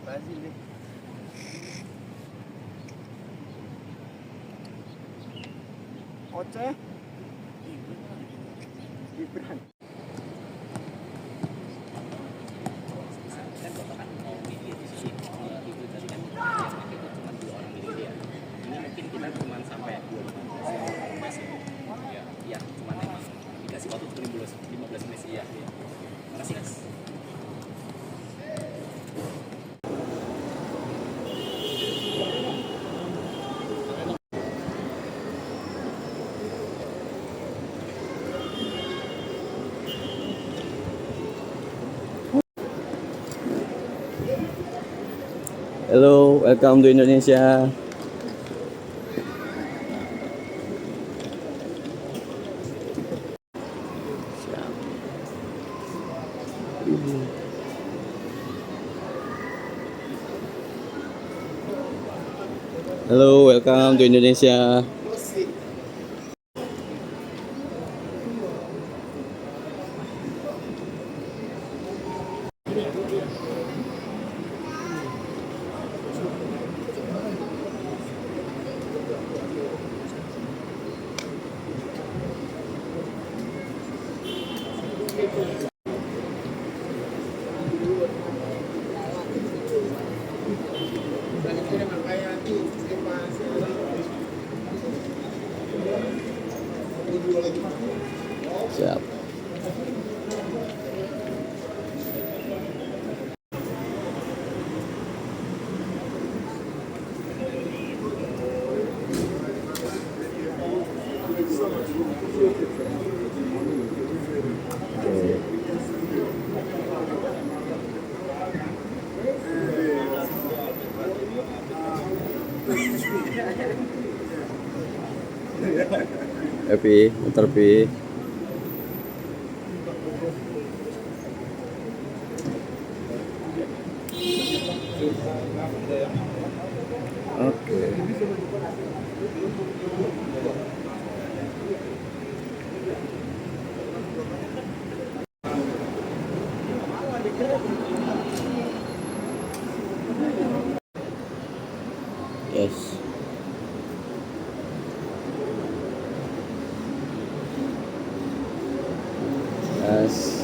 Brazil nih. Oce. Gibran. Hello, welcome to Indonesia. Hello, welcome to Indonesia. Siap. Happy, muter Pi. Oke. Yes. Yes.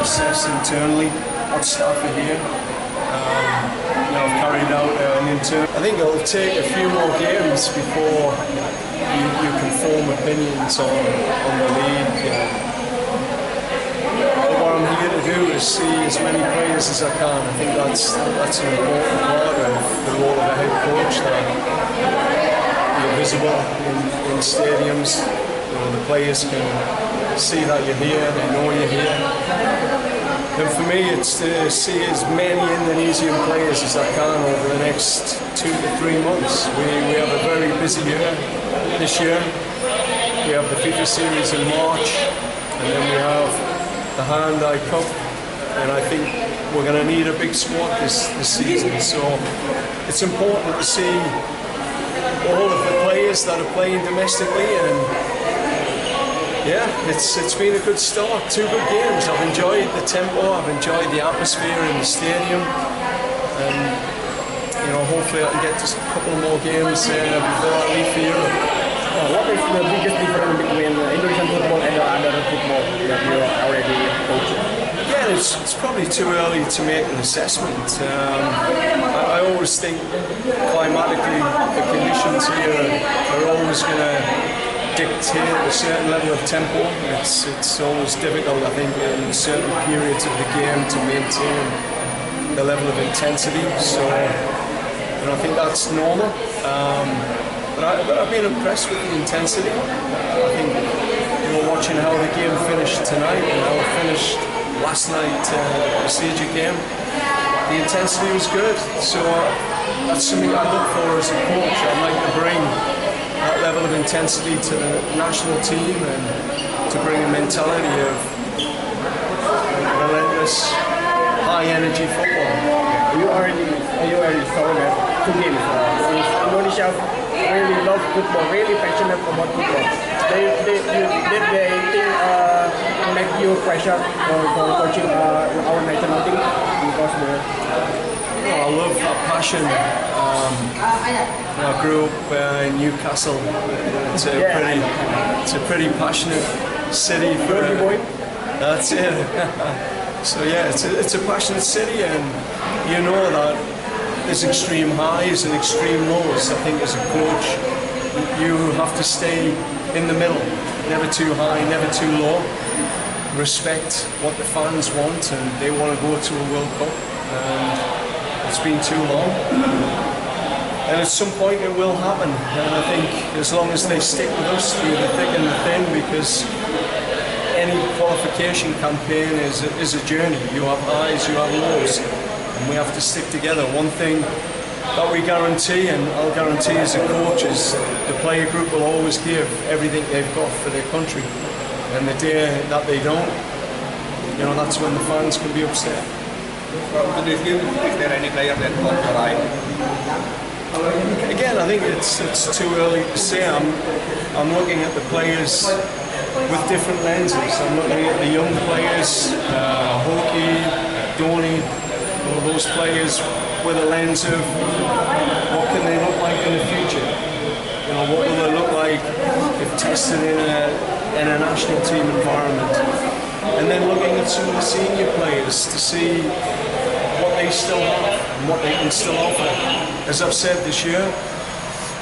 Assess internally what staff are here. I've carried out an internal. I think it'll take a few more games before you can form opinions on the league. But what I'm here to do is see as many players as I can. I think that's an important part of the role of a head coach, that you're visible in stadiums. The players can see that you're here, they know you're here. And for me, it's to see as many Indonesian players as I can over the next 2 to 3 months. We have a very busy year this year. We have the FIFA Series in March, and then we have the Hyundai Cup, and I think we're going to need a big squad this season. So it's important to see all of the players that are playing domestically, and yeah, it's been a good start. 2 good games. I've enjoyed the tempo, I've enjoyed the atmosphere in the stadium, and hopefully I can get just a couple more games before I leave for Europe. What is the biggest difference between Indonesian football and the other football that you are already coaching? Again, it's probably too early to make an assessment. I always think climatically the conditions here are always going to dictate a certain level of tempo. It's always difficult, I think, in certain periods of the game to maintain the level of intensity. So, I think that's normal. But I've been impressed with the intensity. I think, watching how the game finished tonight and how it finished last night, the Seja game, the intensity was good. So that's something I look for as a coach. I'd like to bring that level of intensity to the national team, and to bring a mentality of relentless, high-energy football. You already saw that 2 games. Indonesia really love football, really passionate about football. Did they make you pressure for coaching our national team because I love that passion. I grew up in Newcastle. It's a pretty passionate city. That's it. So yeah, it's a passionate city, and you know that there's extreme highs and extreme lows. I think as a coach, you have to stay in the middle, never too high, never too low. Respect what the fans want, and they want to go to a World Cup. And it's been too long, and at some point it will happen. And I think as long as they stick with us through the thick and the thin, because any qualification campaign is a journey. You have highs, you have lows, and we have to stick together. One thing that we guarantee, and I'll guarantee as a coach, is the player group will always give everything they've got for their country. And the day that they don't, that's when the fans can be upset. From this game, is there any player that caught your eye? Again, I think it's too early to say. I'm looking at the players with different lenses. I'm looking at the young players, Hoki, Doni, all those players with a lens of what can they look like in the future. What will they look like if tested in a national team environment? And then looking at some of the senior players to see what they still have and what they can still offer. As I've said this year,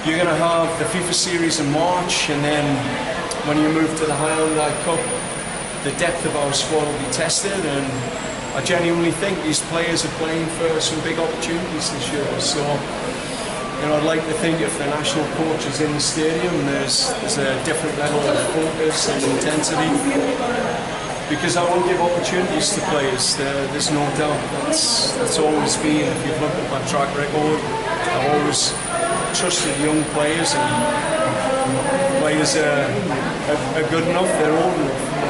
you're going to have the FIFA Series in March, and then when you move to the Hyundai Cup, the depth of our squad will be tested, and I genuinely think these players are playing for some big opportunities this year. So, I'd like to think if the national coach is in the stadium, there's a different level of focus and intensity, because I will give opportunities to players. There's no doubt. That's always been, if you've looked at my track record, I've always trusted young players, and players are good enough, they're old enough.